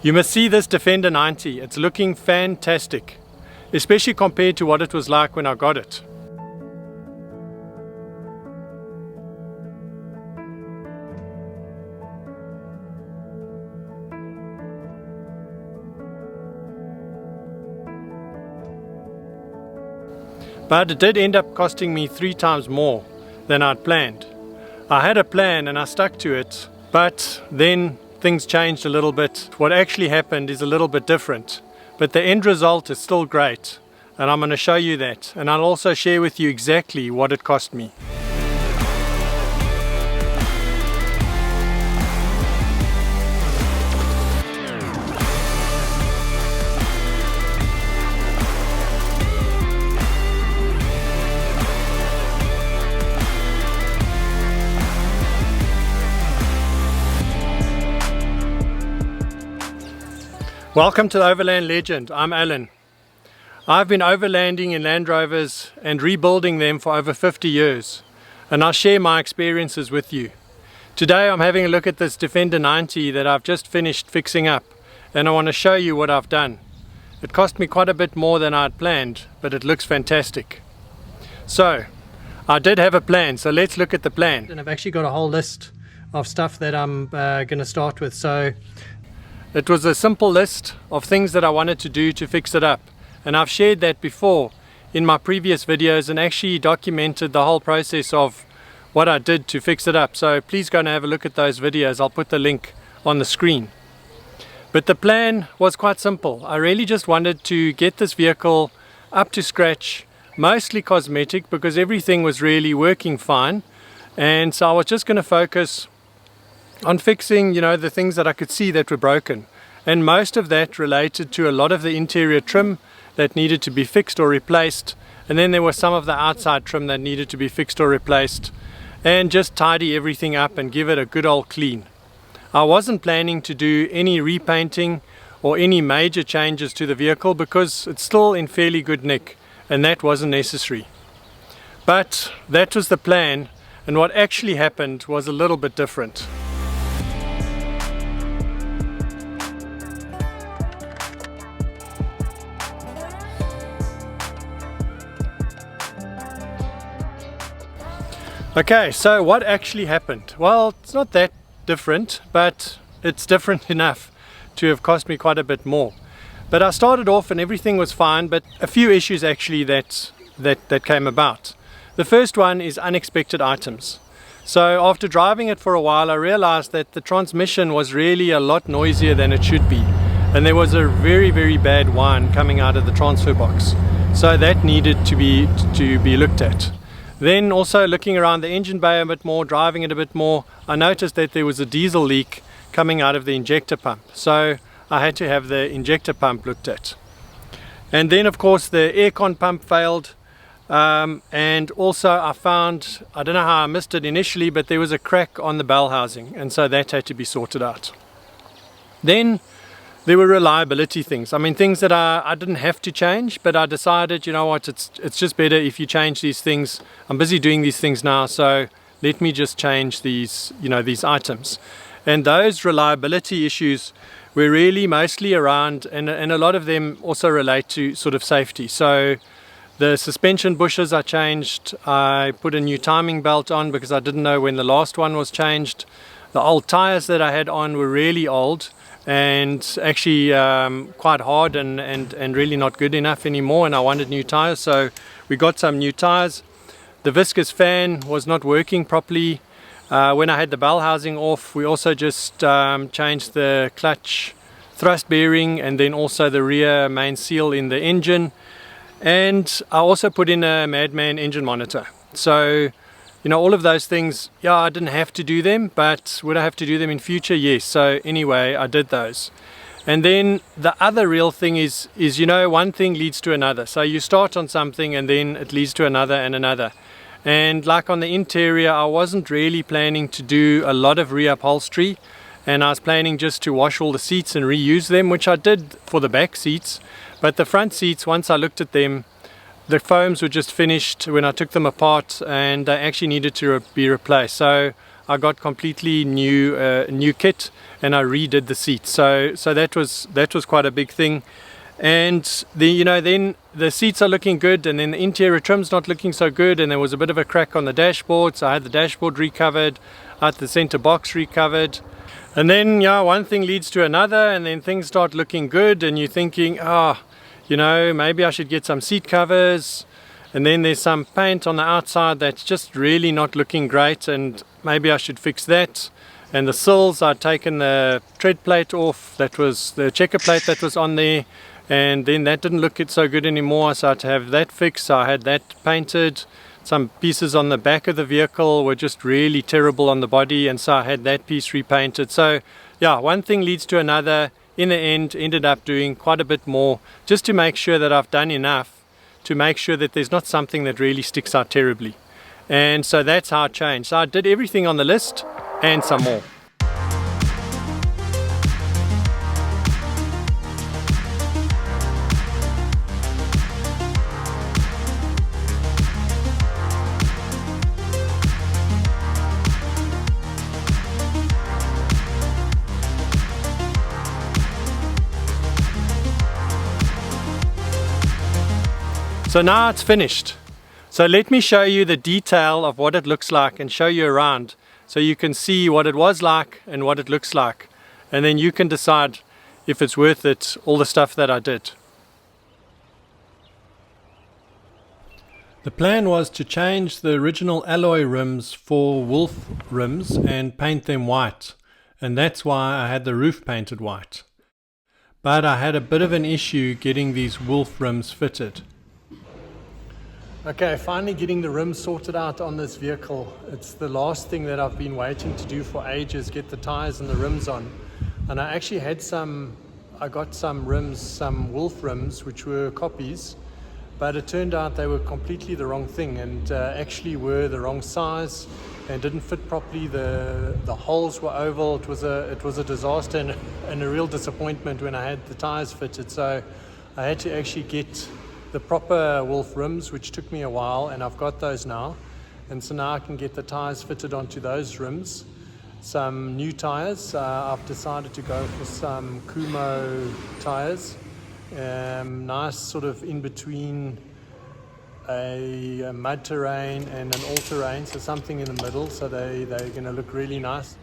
You must see this Defender 90, it's looking fantastic, especially compared to what it was like when I got it. But it did end up costing me 3 times more than I'd planned. I had a plan and I stuck to it, but then things changed a little bit. What actually happened is a little bit different, but the end result is still great, and I'm going to show you that, and I'll also share with you exactly what it cost me. Welcome to the Overland Legend. I'm Alan. I've been overlanding in Land Rovers and rebuilding them for over 50 years, and I'll share my experiences with you. Today I'm having a look at this Defender 90 that I've just finished fixing up, and I want to show you what I've done. It cost me quite a bit more than I'd planned, but it looks fantastic. So I did have a plan, so let's look at the plan. And I've actually got a whole list of stuff that I'm going to start with. So it was a simple list of things that I wanted to do to fix it up, and I've shared that before in my previous videos and actually documented the whole process of what I did to fix it up. So please go and have a look at those videos. I'll put the link on the screen. But the plan was quite simple. I really just wanted to get this vehicle up to scratch, mostly cosmetic, because everything was really working fine, and so I was just going to focus on fixing, the things that I could see that were broken, and most of that related to a lot of the interior trim that needed to be fixed or replaced, and then there was some of the outside trim that needed to be fixed or replaced, and just tidy everything up and give it a good old clean. I wasn't planning to do any repainting or any major changes to the vehicle because it's still in fairly good nick, and that wasn't necessary. But that was the plan, and what actually happened was a little bit different. Okay, so what actually happened? Well, it's not that different, but it's different enough to have cost me quite a bit more. But I started off and everything was fine, but a few issues actually that came about. The first one is unexpected items. So after driving it for a while, I realized that the transmission was really a lot noisier than it should be, and there was a very, very bad whine coming out of the transfer box. So that needed to be looked at. Then also looking around the engine bay a bit more, driving it a bit more, I noticed that there was a diesel leak coming out of the injector pump. So I had to have the injector pump looked at. And then of course the aircon pump failed, and also I found, I don't know how I missed it initially, but there was a crack on the bell housing, and so that had to be sorted out. Then there were reliability things. I mean, things that I didn't have to change, but I decided, you know what, it's just better if you change these things. I'm busy doing these things now, so let me just change these, these items. And those reliability issues were really mostly around, and a lot of them also relate to sort of safety. So the suspension bushes I changed. I put a new timing belt on because I didn't know when the last one was changed. The old tires that I had on were really old and actually quite hard and really not good enough anymore, and I wanted new tires, so we got some new tires. The viscous fan was not working properly. When I had the bell housing off, we also just changed the clutch thrust bearing and then also the rear main seal in the engine, and I also put in a Madman engine monitor. So all of those things, yeah, I didn't have to do them, but would I have to do them in future? Yes. So anyway, I did those. And then the other real thing is one thing leads to another. So you start on something and then it leads to another and another. And like on the interior, I wasn't really planning to do a lot of reupholstery, and I was planning just to wash all the seats and reuse them, which I did for the back seats. But the front seats, once I looked at them, the foams were just finished when I took them apart, and they actually needed to be replaced. So I got completely new kit, and I redid the seats. So that was quite a big thing. And then the seats are looking good, and then the interior trim's not looking so good, and there was a bit of a crack on the dashboard, so I had the dashboard recovered, I had the center box recovered. And then one thing leads to another, and then things start looking good, and you're thinking, maybe I should get some seat covers. And then there's some paint on the outside that's just really not looking great, and maybe I should fix that. And the sills, I'd taken the tread plate off, that was the checker plate that was on there, and then that didn't look so good anymore, so I had to have that fixed. So I had that painted. Some pieces on the back of the vehicle were just really terrible on the body, and so I had that piece repainted. So one thing leads to another. In the end, ended up doing quite a bit more, just to make sure that I've done enough to make sure that there's not something that really sticks out terribly. And so that's how I changed. So I did everything on the list and some more. So now it's finished. So let me show you the detail of what it looks like and show you around, so you can see what it was like and what it looks like. And then you can decide if it's worth it, all the stuff that I did. The plan was to change the original alloy rims for wolf rims and paint them white. And that's why I had the roof painted white. But I had a bit of an issue getting these wolf rims fitted. Okay, finally getting the rims sorted out on this vehicle. It's the last thing that I've been waiting to do for ages, get the tires and the rims on. And I actually I got some rims, some wolf rims, which were copies, but it turned out they were completely the wrong thing, and actually were the wrong size and didn't fit properly. The holes were oval. It was a disaster and a real disappointment when I had the tires fitted. So I had to actually get the proper wolf rims, which took me a while, and I've got those now. And so now I can get the tires fitted onto those rims. Some new tires. I've decided to go for some Kumo tires. Nice sort of in between a mud terrain and an all-terrain, so something in the middle. So they're going to look really nice.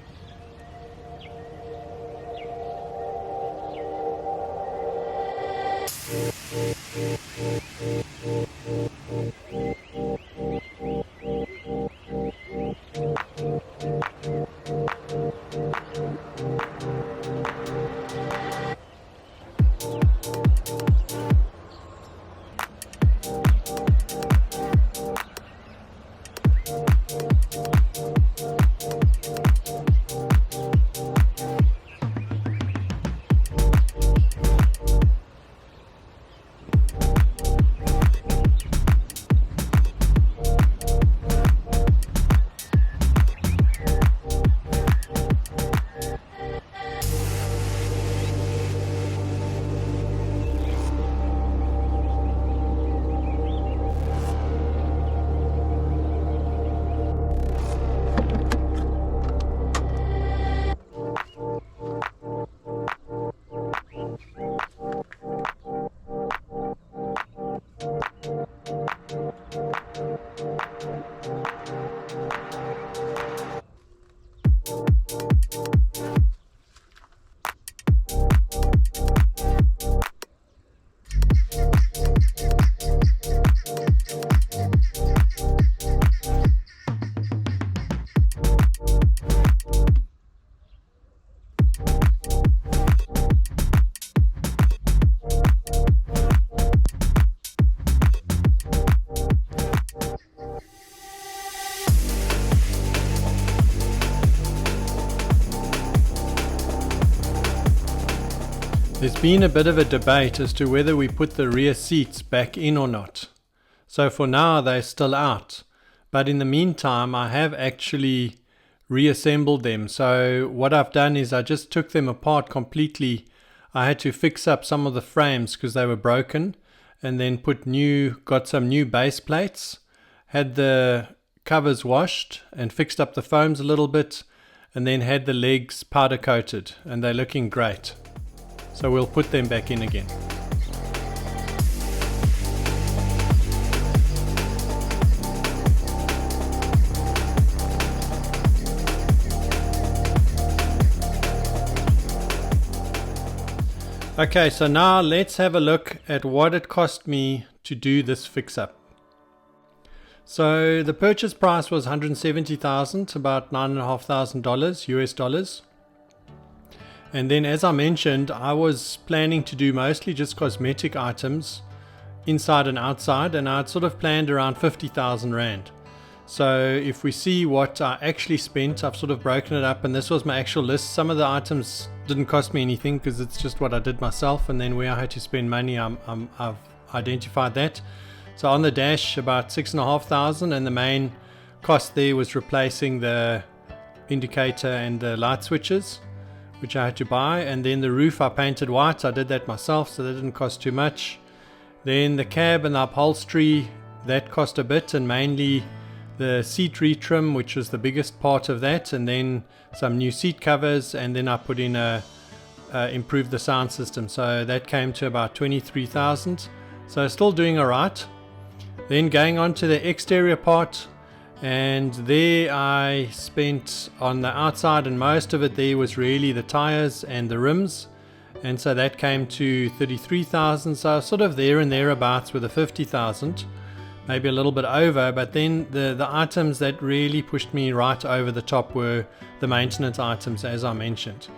There's been a bit of a debate as to whether we put the rear seats back in or not. So for now they're still out. But in the meantime I have actually reassembled them. So what I've done is I just took them apart completely. I had to fix up some of the frames because they were broken, and then got some new base plates. Had the covers washed and fixed up the foams a little bit, and then had the legs powder coated, and they're looking great. So we'll put them back in again. Okay, so now let's have a look at what it cost me to do this fix-up. So the purchase price was $170,000, about $9,500 US dollars. And then, as I mentioned, I was planning to do mostly just cosmetic items, inside and outside, and I'd sort of planned around 50,000 Rand. So if we see what I actually spent, I've sort of broken it up, and this was my actual list. Some of the items didn't cost me anything because it's just what I did myself, and then where I had to spend money, I've identified that. So on the dash, about 6,500, and the main cost there was replacing the indicator and the light switches, which I had to buy. And then the roof I painted white. I did that myself, so that didn't cost too much. Then the cab and the upholstery, that cost a bit, and mainly the seat retrim, which was the biggest part of that, and then some new seat covers, and then I put in improved the sound system, so that came to about 23,000. So still doing alright. Then going on to the exterior part, and there I spent on the outside, and most of it there was really the tires and the rims, and so that came to 33,000. So sort of there and thereabouts with the 50,000. Maybe a little bit over, but then the items that really pushed me right over the top were the maintenance items, as I mentioned.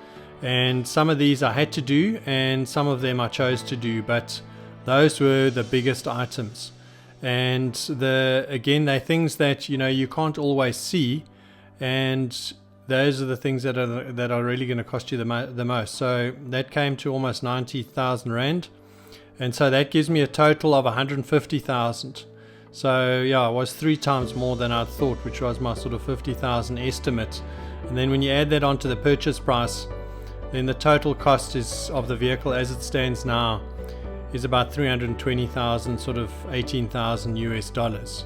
And some of these I had to do, and some of them I chose to do, but those were the biggest items. And again, they're things that you can't always see, and those are the things that are really going to cost you the most. So that came to almost 90,000 Rand, and so that gives me a total of 150,000. So yeah, it was 3 times more than I thought, which was my sort of 50,000 estimate. And then when you add that onto the purchase price, then the total cost of the vehicle as it stands now is about 320,000, sort of 18,000 US dollars.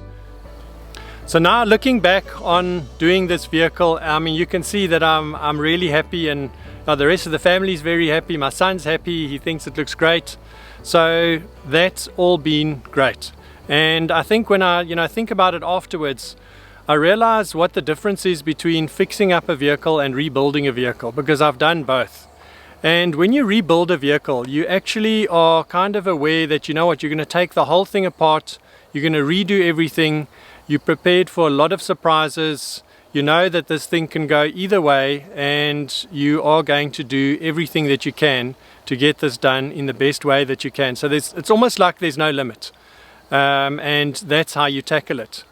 So now looking back on doing this vehicle, I mean, you can see that I'm really happy, and the rest of the family is very happy. My son's happy, he thinks it looks great. So that's all been great. And I think when I think about it afterwards, I realize what the difference is between fixing up a vehicle and rebuilding a vehicle, because I've done both. And when you rebuild a vehicle, you actually are kind of aware that, you're going to take the whole thing apart, you're going to redo everything, you're prepared for a lot of surprises, you know that this thing can go either way, and you are going to do everything that you can to get this done in the best way that you can. So it's almost like there's no limit. And that's how you tackle it.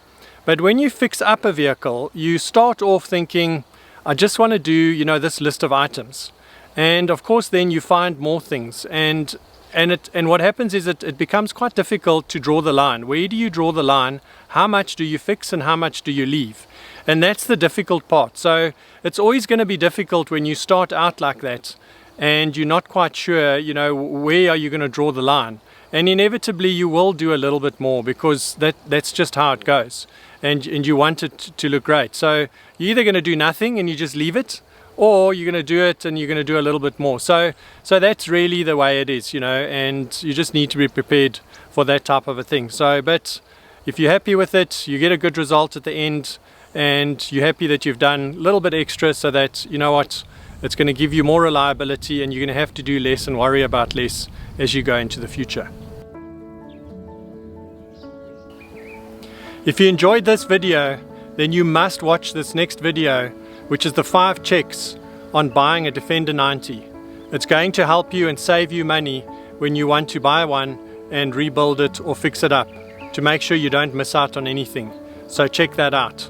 But when you fix up a vehicle, you start off thinking, I just want to do this list of items, and of course then you find more things, and what happens is it becomes quite difficult to draw the line. Where do you draw the line? How much do you fix and how much do you leave? And that's the difficult part. So it's always going to be difficult when you start out like that and you're not quite sure, where are you going to draw the line. And inevitably you will do a little bit more, because that's just how it goes, and you want it to look great. So you're either going to do nothing and you just leave it, or you're going to do it and you're going to do a little bit more. So that's really the way it is, and you just need to be prepared for that type of a thing. So, but if you're happy with it, you get a good result at the end, and you're happy that you've done a little bit extra, so that it's going to give you more reliability, and you're going to have to do less and worry about less as you go into the future. If you enjoyed this video, then you must watch this next video, which is the 5 checks on buying a Defender 90. It's going to help you and save you money when you want to buy one and rebuild it or fix it up, to make sure you don't miss out on anything. So check that out.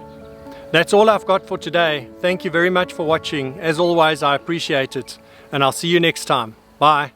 That's all I've got for today. Thank you very much for watching. As always, I appreciate it, and I'll see you next time. Bye.